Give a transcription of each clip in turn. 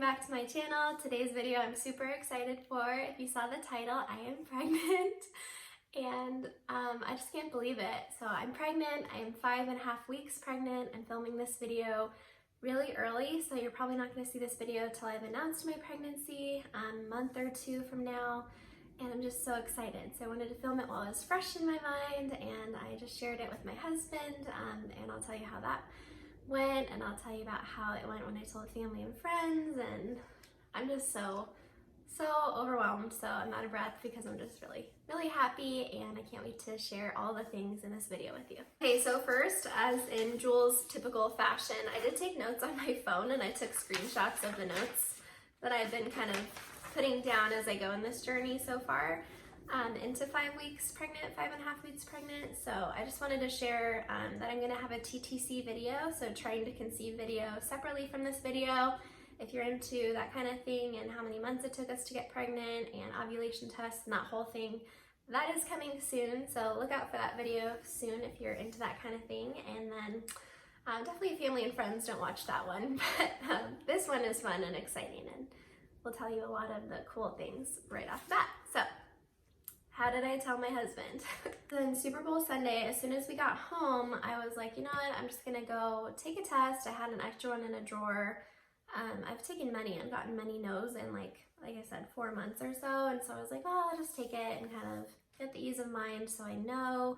back to my channel. Today's video I'm super excited for. If you saw the title, I am pregnant and I just can't believe it. So I'm pregnant. I am 5.5 weeks pregnant. I'm filming this video really early, so you're probably not going to see this video until I've announced my pregnancy a month or two from now, and I'm just so excited. So I wanted to film it while it was fresh in my mind, and I just shared it with my husband, and I'll tell you how that went, and I'll tell you about how it went when I told family and friends, and I'm just so overwhelmed, so I'm out of breath because I'm just really happy, and I can't wait to share all the things in this video with you. Okay, so first, as in Jules' typical fashion, I did take notes on my phone, and I took screenshots of the notes that I've been kind of putting down as I go in this journey so far. Into 5 weeks pregnant, 5.5 weeks pregnant. So I just wanted to share that I'm gonna have a TTC video, so trying to conceive video separately from this video. If you're into that kind of thing and how many months it took us to get pregnant and ovulation tests and that whole thing, that is coming soon. So look out for that video soon if you're into that kind of thing. And then definitely family and friends, don't watch that one, but this one is fun and exciting, and we'll tell you a lot of the cool things right off the bat. So how did I tell my husband? Then Super Bowl Sunday, as soon as we got home, I was like, you know what, I'm just gonna go take a test. I had an extra one in a drawer. I've taken many and gotten many no's in like I said, 4 months or so. And so I was like, oh, I'll just take it and kind of get the ease of mind so I know.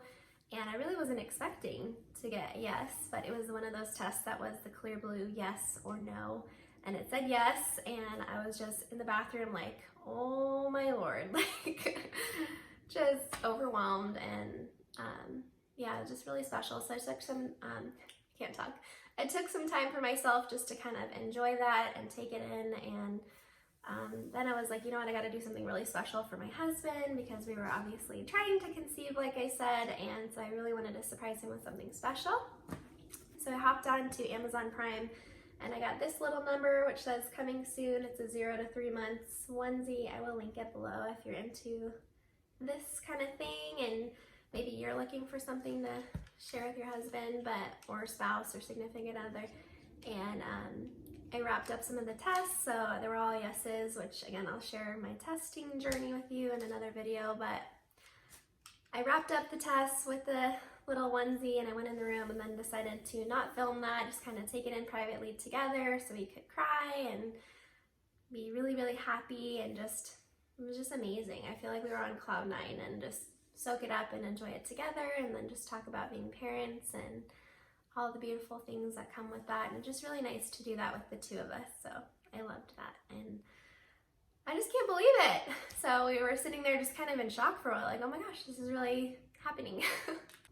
And I really wasn't expecting to get a yes, but it was one of those tests that was the clear blue yes or no. And it said yes, and I was just in the bathroom like, oh my Lord, like just overwhelmed, and yeah, just really special. So I took some, I took some time for myself just to kind of enjoy that and take it in, and then I was like, you know what, I got to do something really special for my husband because we were obviously trying to conceive, like I said, and so I really wanted to surprise him with something special. So I hopped on to Amazon Prime, and I got this little number which says coming soon. It's a 0 to 3 months onesie. I will link it below if you're into this kind of thing and maybe you're looking for something to share with your husband or spouse or significant other. And I wrapped up some of the tests, so they were all yeses, which again, I'll share my testing journey with you in another video, but I wrapped up the tests with the little onesie, and I went in the room and then decided to not film that, just kind of take it in privately together so we could cry and be really happy, and just, it was just amazing. I feel like we were on cloud 9 and just soak it up and enjoy it together, and then just talk about being parents and all the beautiful things that come with that. And it's just really nice to do that with the two of us. So I loved that, and I just can't believe it. So we were sitting there just kind of in shock for a while, like, oh my gosh, this is really happening.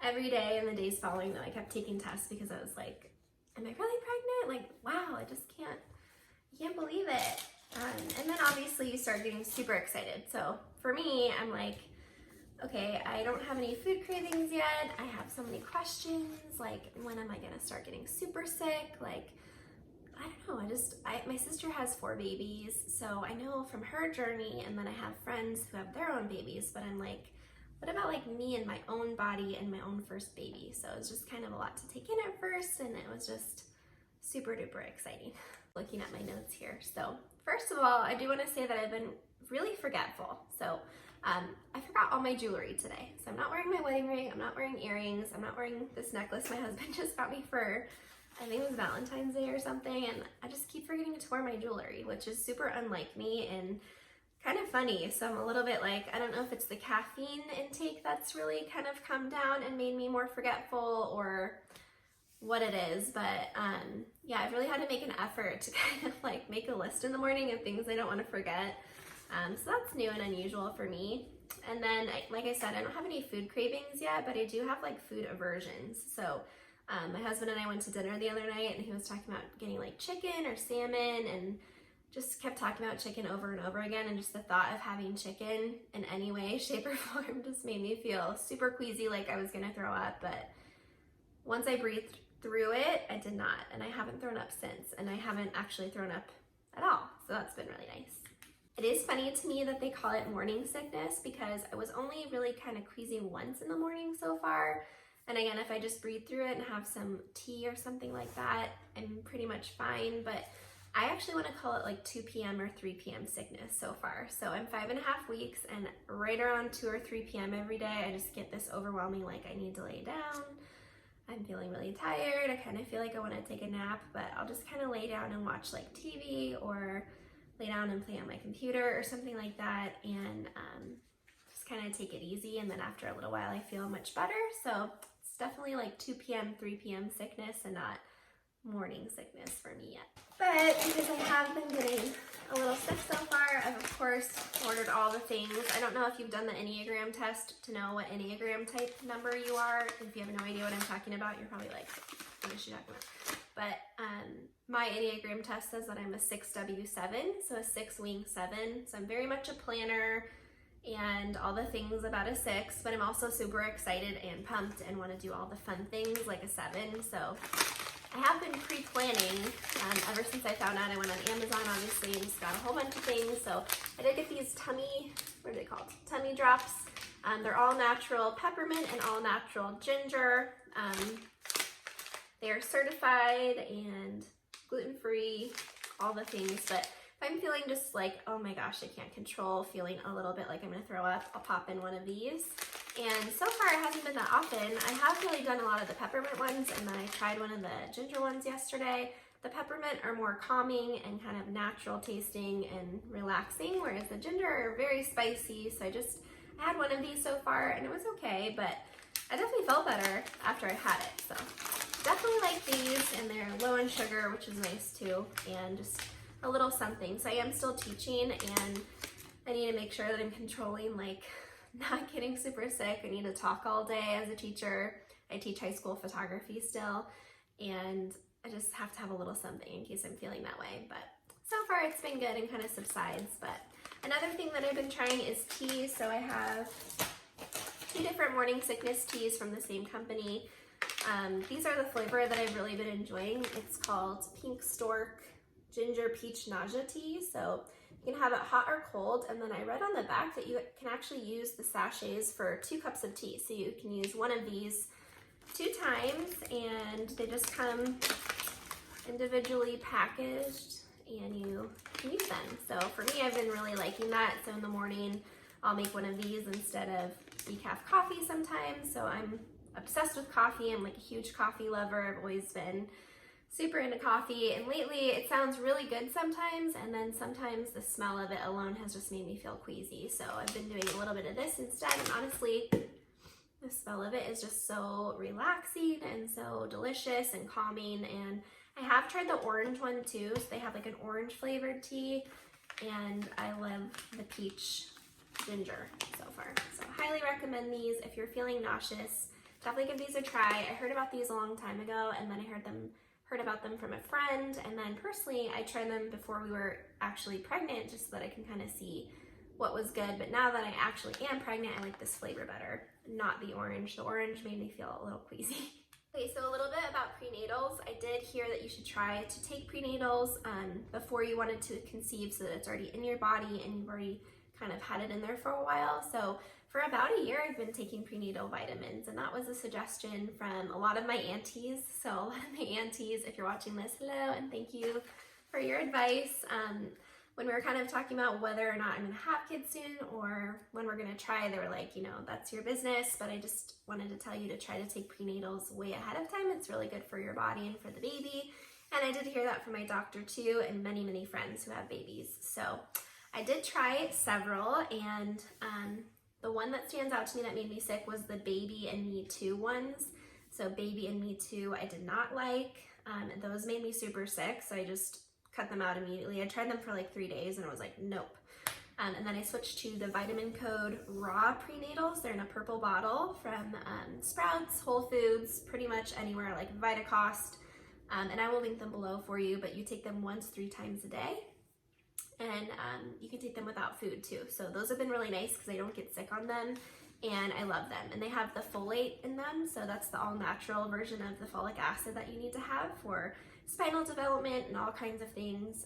Every day in the days following that, I kept taking tests because I was like, am I really pregnant? Like, wow, I just can't believe it. And then obviously you start getting super excited. So for me, I'm like, okay, I don't have any food cravings yet. I have so many questions, like, when am I gonna start getting super sick? Like, I don't know, my sister has 4 babies, so I know from her journey, and then I have friends who have their own babies, but I'm like, what about like me and my own body and my own first baby? So it was just kind of a lot to take in at first, and it was just super duper exciting. Looking at my notes here. So first of all, I do want to say that I've been really forgetful. So I forgot all my jewelry today. So I'm not wearing my wedding ring, I'm not wearing earrings, I'm not wearing this necklace my husband just got me for, I think it was Valentine's Day or something, and I just keep forgetting to wear my jewelry, which is super unlike me and kind of funny. So I'm a little bit like, I don't know if it's the caffeine intake that's really kind of come down and made me more forgetful or what it is, but yeah, I've really had to make an effort to kind of like make a list in the morning of things I don't want to forget. So that's new and unusual for me. And then, like I said, I don't have any food cravings yet, but I do have like food aversions. So my husband and I went to dinner the other night, and he was talking about getting like chicken or salmon, and just kept talking about chicken over and over again. And just the thought of having chicken in any way, shape, or form just made me feel super queasy, like I was gonna throw up. But once I breathed through it, I did not, and I haven't thrown up since, and I haven't actually thrown up at all. So that's been really nice. It is funny to me that they call it morning sickness, because I was only really kind of queasy once in the morning so far. And again, if I just breathe through it and have some tea or something like that, I'm pretty much fine. But I actually want to call it like 2 p.m. or 3 p.m. sickness so far. So I'm 5.5 weeks, and right around 2 or 3 p.m. every day, I just get this overwhelming, like I need to lay down. I'm feeling really tired. I kind of feel like I want to take a nap, but I'll just kind of lay down and watch like TV or lay down and play on my computer or something like that, and just kind of take it easy. And then after a little while, I feel much better. So it's definitely like 2 p.m., 3 p.m. sickness and not morning sickness for me yet. But because I have been getting a little sick so far, I've of course ordered all the things. I don't know if you've done the Enneagram test to know what Enneagram type number you are. If you have no idea what I'm talking about, you're probably like, what is she talking about? But my Enneagram test says that I'm a 6W7, so a 6-wing 7. So I'm very much a planner and all the things about a 6, but I'm also super excited and pumped and want to do all the fun things like a 7. So I have been pre-planning ever since I found out. I went on Amazon, obviously, and just got a whole bunch of things. So I did get these tummy, what are they called? Tummy drops. They're all natural peppermint and all natural ginger. They are certified and gluten-free, all the things. But if I'm feeling just like, oh my gosh, I can't control, feeling a little bit like I'm gonna throw up, I'll pop in one of these. And so far it hasn't been that often. I have really done a lot of the peppermint ones, and then I tried one of the ginger ones yesterday. The peppermint are more calming and kind of natural tasting and relaxing, whereas the ginger are very spicy. So I had one of these so far and it was okay, but I definitely felt better after I had it. So definitely like these, and they're low in sugar, which is nice too, and just a little something. So I am still teaching, and I need to make sure that I'm controlling like not getting super sick. I need to talk all day as a teacher. I teach high school photography still, and I just have to have a little something in case I'm feeling that way. But so far it's been good and kind of subsides. But another thing that I've been trying is tea. So I have 2 different morning sickness teas from the same company. These are the flavor that I've really been enjoying. It's called Pink Stork Ginger Peach Nausea Tea. So you can have it hot or cold, and then I read on the back that you can actually use the sachets for 2 cups of tea. So you can use one of these 2 times, and they just come individually packaged, and you can use them. So for me, I've been really liking that. So in the morning, I'll make one of these instead of decaf coffee sometimes. So I'm obsessed with coffee. I'm like a huge coffee lover. I've always been super into coffee, and lately it sounds really good sometimes, and then sometimes the smell of it alone has just made me feel queasy. So I've been doing a little bit of this instead, and honestly, the smell of it is just so relaxing and so delicious and calming. And I have tried the orange one too. So they have like an orange flavored tea, and I love the peach ginger so far. So I highly recommend these if you're feeling nauseous. Definitely give these a try. I heard about these a long time ago, and then I heard about them from a friend, and then personally I tried them before we were actually pregnant, just so that I can kind of see what was good. But now that I actually am pregnant, I like this flavor better, not the orange. The orange made me feel a little queasy. Okay, so a little bit about prenatals. I did hear that you should try to take prenatals before you wanted to conceive, so that it's already in your body and you've already kind of had it in there for a while. So for about a year, I've been taking prenatal vitamins, and that was a suggestion from a lot of my aunties. So a lot of my aunties, if you're watching this, hello, and thank you for your advice. When we were kind of talking about whether or not I'm gonna have kids soon or when we're gonna try, they were like, you know, that's your business, but I just wanted to tell you to try to take prenatals way ahead of time. It's really good for your body and for the baby. And I did hear that from my doctor too, and many, many friends who have babies. So I did try several, and the one that stands out to me that made me sick was the Baby and Me Too ones. So Baby and Me Too I did not like. Those made me super sick, so I just cut them out immediately. I tried them for like 3 days and I was like, nope. And then I switched to the Vitamin Code Raw Prenatals. They're in a purple bottle from Sprouts, Whole Foods, pretty much anywhere, like Vitacost. And I will link them below for you, but you take them 1-3 times a day. And you can take them without food too. So those have been really nice because I don't get sick on them, and I love them. And they have the folate in them, so that's the all-natural version of the folic acid that you need to have for spinal development and all kinds of things.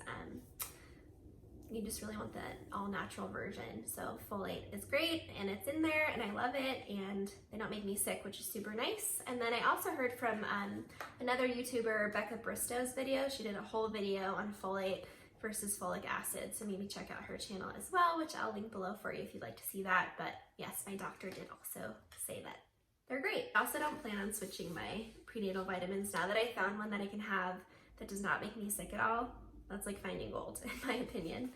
you just really want the all natural version. So folate is great and it's in there and I love it, and they don't make me sick, which is super nice. And then I also heard from another YouTuber, Becca Bristow's video. She did a whole video on folate versus folic acid, so maybe check out her channel as well, which I'll link below for you if you'd like to see that. But yes, my doctor did also say that they're great. I also don't plan on switching my prenatal vitamins now that I found one that I can have that does not make me sick at all. That's like finding gold, in my opinion.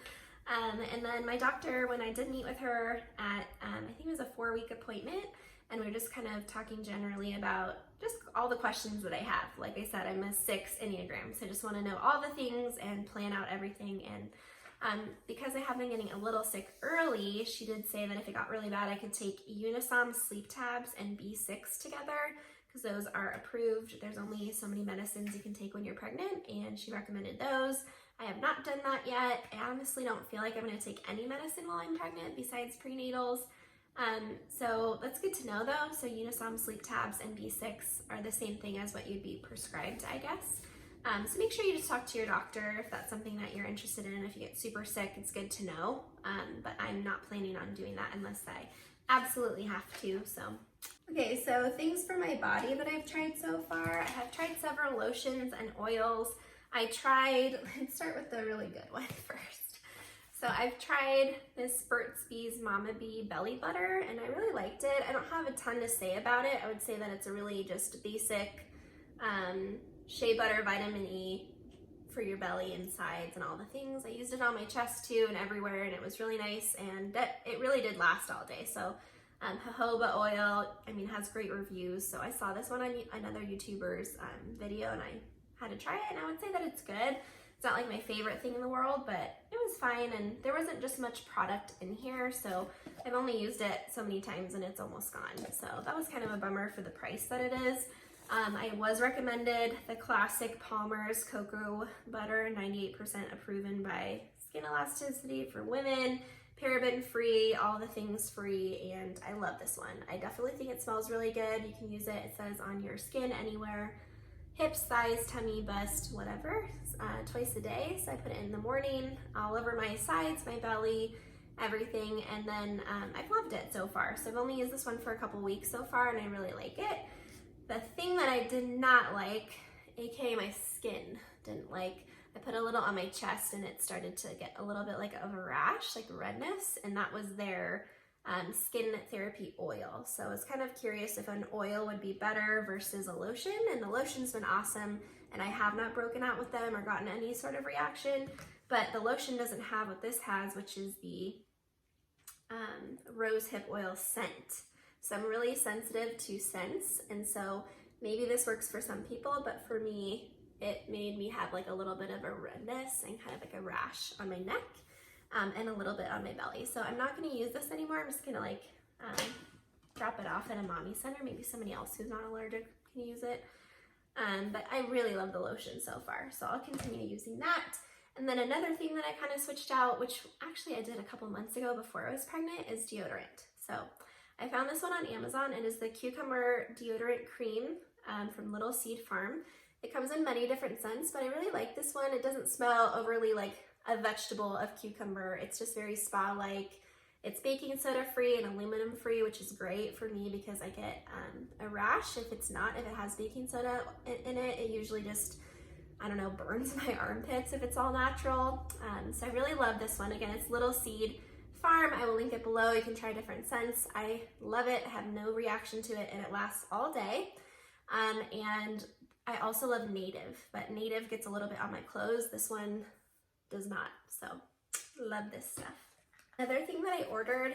And then my doctor, when I did meet with her at, I think it was a 4-week appointment, and we were just kind of talking generally about just all the questions that I have. Like I said, I'm a 6 Enneagram, so I just want to know all the things and plan out everything. And because I have been getting a little sick early, she did say that if it got really bad, I could take Unisom sleep tabs and B6 together, because those are approved. There's only so many medicines you can take when you're pregnant, and she recommended those. I have not done that yet. I honestly don't feel like I'm going to take any medicine while I'm pregnant besides prenatals. So that's good to know though. So Unisom sleep tabs and B6 are the same thing as what you'd be prescribed, I guess. So make sure you just talk to your doctor if that's something that you're interested in. If you get super sick, it's good to know. But I'm not planning on doing that unless I absolutely have to. So, okay, so things for my body that I've tried so far. I have tried several lotions and oils. let's start with the really good one first. So I've tried this Burt's Bees Mama Bee Belly Butter, and I really liked it. I don't have a ton to say about it. I would say that it's a really just basic shea butter, vitamin E for your belly and sides and all the things. I used it on my chest too and everywhere, and it was really nice, and it really did last all day. So jojoba oil, I mean, has great reviews. So I saw this one on another YouTuber's video, and I had to try it, and I would say that it's good. It's not like my favorite thing in the world, but it was fine, and there wasn't just much product in here, so I've only used it so many times and it's almost gone. So that was kind of a bummer for the price that it is. I was recommended the classic Palmer's Cocoa Butter, 98% approved by Skin Elasticity for women, paraben free, all the things free, and I love this one. I definitely think it smells really good. You can use it, it says on your skin anywhere, hips, thighs, tummy, bust, whatever, twice a day. So I put it in the morning, all over my sides, my belly, everything, and then I've loved it so far. So I've only used this one for a couple weeks so far, and I really like it. The thing that I did not like, aka my skin didn't like, I put a little on my chest and it started to get a little bit like of a rash, like redness, and that was their skin therapy oil. So I was kind of curious if an oil would be better versus a lotion, and the lotion's been awesome, and I have not broken out with them or gotten any sort of reaction, but the lotion doesn't have what this has, which is the rose hip oil scent. So I'm really sensitive to scents, and so maybe this works for some people, but for me, it made me have like a little bit of a redness and kind of like a rash on my neck. And a little bit on my belly. So I'm not going to use this anymore. I'm just going to like drop it off at a mommy center. Maybe somebody else who's not allergic can use it. But I really love the lotion so far, so I'll continue using that. And then another thing that I kind of switched out, which actually I did a couple months ago before I was pregnant, is deodorant. So I found this one on Amazon. It is the Cucumber Deodorant Cream from Little Seed Farm. It comes in many different scents, but I really like this one. It doesn't smell overly like a vegetable of cucumber. It's just very spa-like. It's baking soda free and aluminum free, which is great for me because I get a rash if it has baking soda in it. It usually just, I don't know, burns my armpits if it's all natural. So I really love this one. Again, it's Little Seed Farm. I will link it below. You can try different scents. I love it. I have no reaction to it, and it lasts all day. And I also love Native, but Native gets a little bit on my clothes. This one does not, so love this stuff. Another thing that I ordered,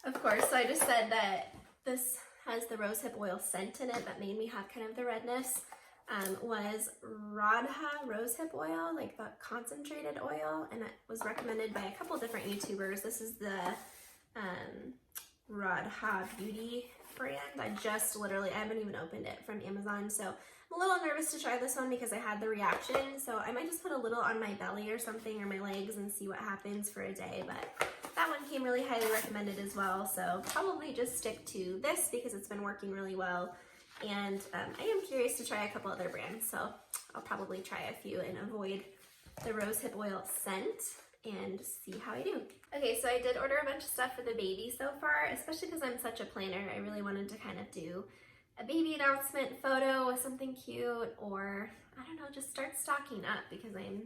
of course, so I just said that this has the rosehip oil scent in it that made me have kind of the redness, was Radha rosehip oil, like the concentrated oil, and it was recommended by a couple different YouTubers. This is the Radha Beauty brand. I haven't even opened it, from Amazon, so I'm a little nervous to try this one because I had the reaction, so I might just put a little on my belly or something, or my legs, and see what happens for a day. But that one came really highly recommended as well, so probably just stick to this because it's been working really well. And I am curious to try a couple other brands, so I'll probably try a few and avoid the rosehip oil scent. and see how I do. Okay, so I did order a bunch of stuff for the baby so far, especially because I'm such a planner. I really wanted to kind of do a baby announcement photo with something cute, or I don't know, just start stocking up because I'm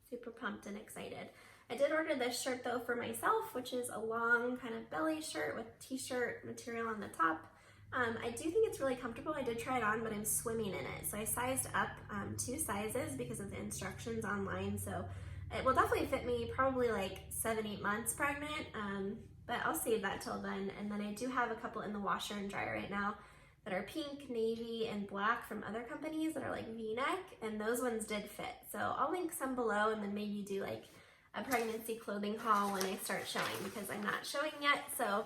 super pumped and excited. I did order this shirt though for myself, which is a long kind of belly shirt with t-shirt material on the top. I do think it's really comfortable. I did try it on, but I'm swimming in it. So I sized up 2 sizes because of the instructions online. So it will definitely fit me probably like 7-8 months pregnant, but I'll save that till then. And then I do have a couple in the washer and dryer right now that are pink, navy, and black from other companies that are like V-neck, and those ones did fit. So I'll link some below and then maybe do like a pregnancy clothing haul when I start showing, because I'm not showing yet. So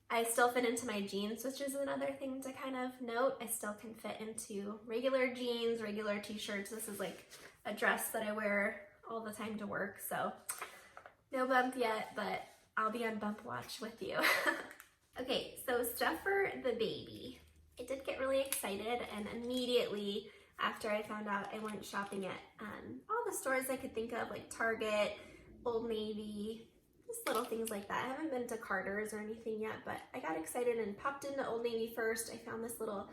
I still fit into my jeans, which is another thing to kind of note. I still can fit into regular jeans, regular t-shirts. This is like a dress that I wear all the time to work, so no bump yet, but I'll be on bump watch with you. Okay, so stuff for the baby. I did get really excited, and immediately after I found out, I went shopping at all the stores I could think of, like Target, Old Navy, just little things like that. I haven't been to Carter's or anything yet, but I got excited and popped into Old Navy first. I found this little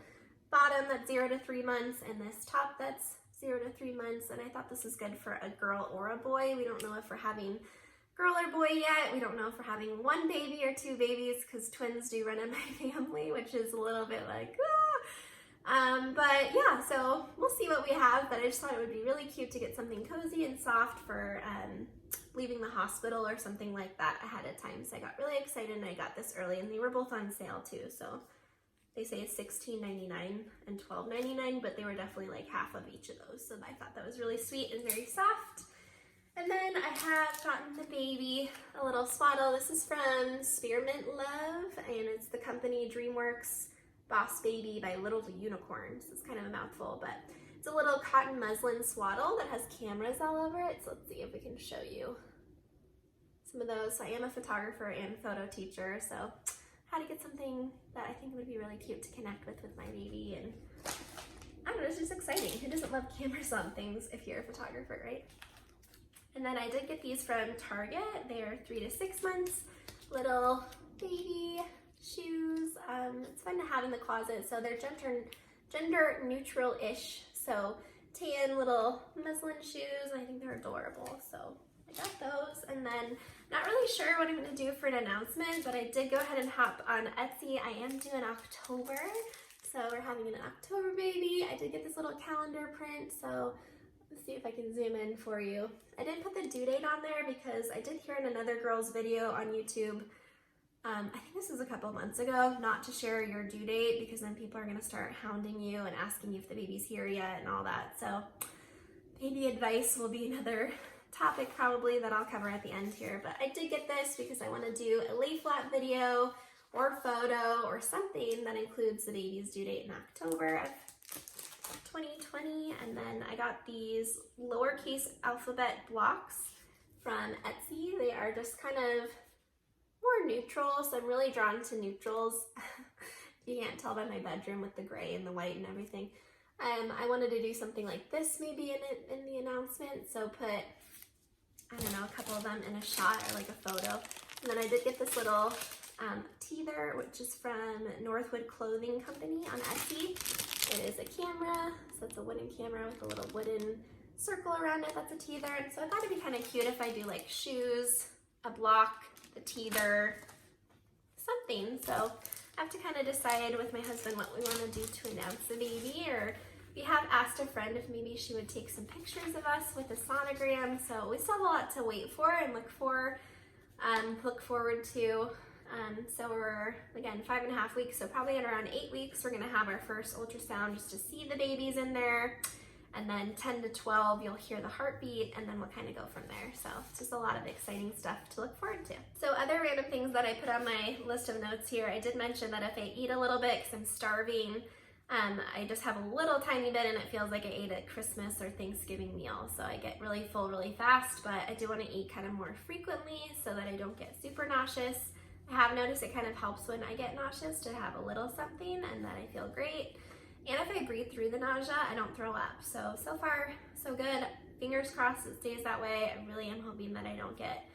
bottom that's 0 to 3 months and this top that's 0 to 3 months, and I thought this is good for a girl or a boy. We don't know if we're having girl or boy yet. We don't know if we're having 1 baby or 2 babies, because twins do run in my family, which is a little bit like, but yeah, so we'll see what we have, but I just thought it would be really cute to get something cozy and soft for leaving the hospital or something like that ahead of time. So I got really excited, and I got this early, and they were both on sale too. So they say it's $16.99 and $12.99, but they were definitely like half of each of those. So I thought that was really sweet and very soft. And then I have gotten the baby a little swaddle. This is from Spearmint Love, and it's the company DreamWorks Boss Baby by Little Unicorns. It's kind of a mouthful, but it's a little cotton muslin swaddle that has cameras all over it. So let's see if we can show you some of those. So I am a photographer and photo teacher, so how to get something that I think would be really cute to connect with my baby. And I don't know, it's just exciting. Who doesn't love cameras on things if you're a photographer, right? And then I did get these from Target. They are 3 to 6 months, little baby shoes. It's fun to have in the closet. So they're gender neutral-ish. So tan little muslin shoes. I think they're adorable. So I got those. And then not really sure what I'm going to do for an announcement, but I did go ahead and hop on Etsy. I am due in October. So we're having an October baby. I did get this little calendar print. So let's see if I can zoom in for you. I didn't put the due date on there because I did hear in another girl's video on YouTube, I think this was a couple months ago, not to share your due date because then people are going to start hounding you and asking you if the baby's here yet and all that. So baby advice will be another topic probably that I'll cover at the end here. But I did get this because I want to do a lay flat video or photo or something that includes the baby's due date in October of 2020. And then I got these lowercase alphabet blocks from Etsy. They are just kind of more neutral, so I'm really drawn to neutrals. You can't tell by my bedroom with the gray and the white and everything. I wanted to do something like this maybe in the announcement, so put, I don't know, a couple of them in a shot or like a photo. And then I did get this little teether, which is from Northwood Clothing Company on Etsy. It is a camera, so it's a wooden camera with a little wooden circle around it. That's a teether. And so I thought it'd be kind of cute if I do like shoes, a block, a teether, something. So I have to kind of decide with my husband what we want to do to announce the baby, or we have asked a friend if maybe she would take some pictures of us with a sonogram. So we still have a lot to wait for and look forward to. So we're, again, 5.5 weeks, so probably in around 8 weeks, we're gonna have our first ultrasound just to see the babies in there. And then 10 to 12, you'll hear the heartbeat, and then we'll kind of go from there. So it's just a lot of exciting stuff to look forward to. So other random things that I put on my list of notes here, I did mention that if I eat a little bit, because I'm starving, I just have a little tiny bit and it feels like I ate a Christmas or Thanksgiving meal. So I get really full really fast, but I do want to eat kind of more frequently so that I don't get super nauseous. I have noticed it kind of helps when I get nauseous to have a little something, and that I feel great. And if I breathe through the nausea, I don't throw up. So far, so good. Fingers crossed it stays that way. I really am hoping that I don't get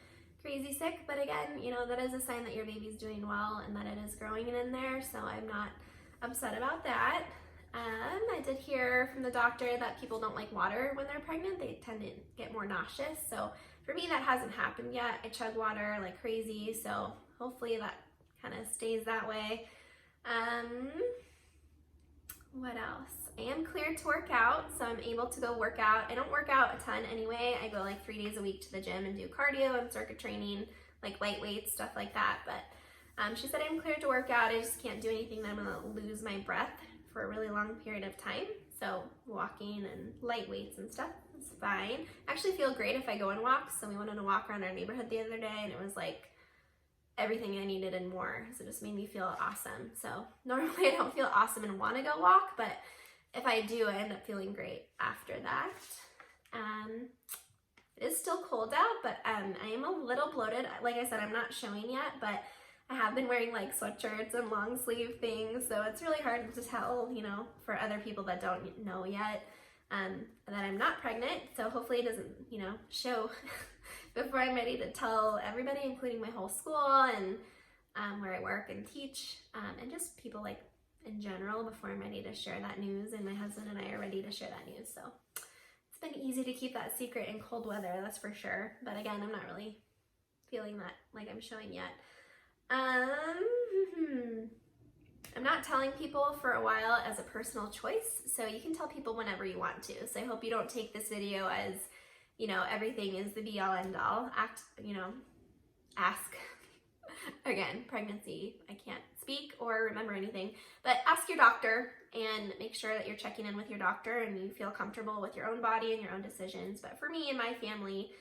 crazy sick. But again, you know, that is a sign that your baby's doing well and that it is growing in there. So I'm not upset about that. I did hear from the doctor that people don't like water when they're pregnant. They tend to get more nauseous. So for me, that hasn't happened yet. I chug water like crazy. So hopefully that kind of stays that way. What else? I am cleared to work out, so I'm able to go work out. I don't work out a ton anyway. I go like 3 days a week to the gym and do cardio and circuit training, like light weights, stuff like that. But she said I'm cleared to work out. I just can't do anything that I'm gonna lose my breath for a really long period of time. So walking and light weights and stuff is fine. I actually feel great if I go and walk. So we went on a walk around our neighborhood the other day and it was like everything I needed and more. So it just made me feel awesome. So normally I don't feel awesome and want to go walk, but if I do, I end up feeling great after that. It is still cold out, but I am a little bloated. Like I said, I'm not showing yet, but I have been wearing like sweatshirts and long sleeve things. So it's really hard to tell, you know, for other people that don't know yet, that I'm not pregnant. So hopefully it doesn't, you know, show before I'm ready to tell everybody, including my whole school and where I work and teach, and just people like in general before I'm ready to share that news. And my husband and I are ready to share that news. So it's been easy to keep that secret in cold weather, that's for sure. But again, I'm not really feeling that like I'm showing yet. I'm not telling people for a while as a personal choice, so you can tell people whenever you want to. So I hope you don't take this video as, you know, everything is the be all end all. Ask. Again, pregnancy, I can't speak or remember anything, but ask your doctor and make sure that you're checking in with your doctor and you feel comfortable with your own body and your own decisions. But for me and my family,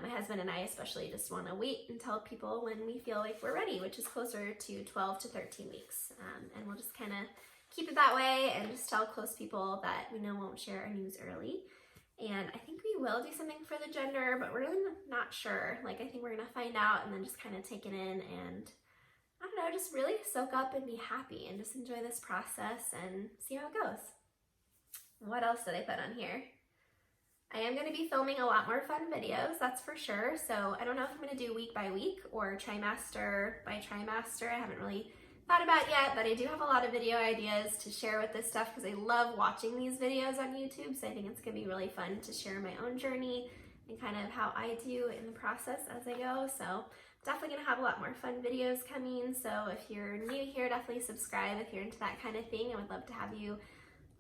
my husband and I especially just want to wait and tell people when we feel like we're ready, which is closer to 12 to 13 weeks. And we'll just kind of keep it that way and just tell close people that we know won't share our news early. And I think we will do something for the gender, but we're really not sure. Like, I think we're going to find out and then just kind of take it in and, I don't know, just really soak up and be happy and just enjoy this process and see how it goes. What else did I put on here? I am going to be filming a lot more fun videos, that's for sure. So I don't know if I'm going to do week by week or trimester by trimester. I haven't really thought about yet, but I do have a lot of video ideas to share with this stuff because I love watching these videos on YouTube. So I think it's going to be really fun to share my own journey and kind of how I do in the process as I go. So definitely going to have a lot more fun videos coming. So if you're new here, definitely subscribe if you're into that kind of thing. I would love to have you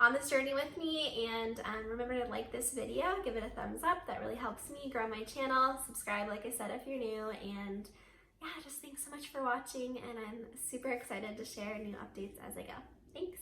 on this journey with me, and remember to like this video, give it a thumbs up. That really helps me grow my channel. Subscribe, like I said, if you're new, and yeah, just thanks so much for watching, and I'm super excited to share new updates as I go. Thanks.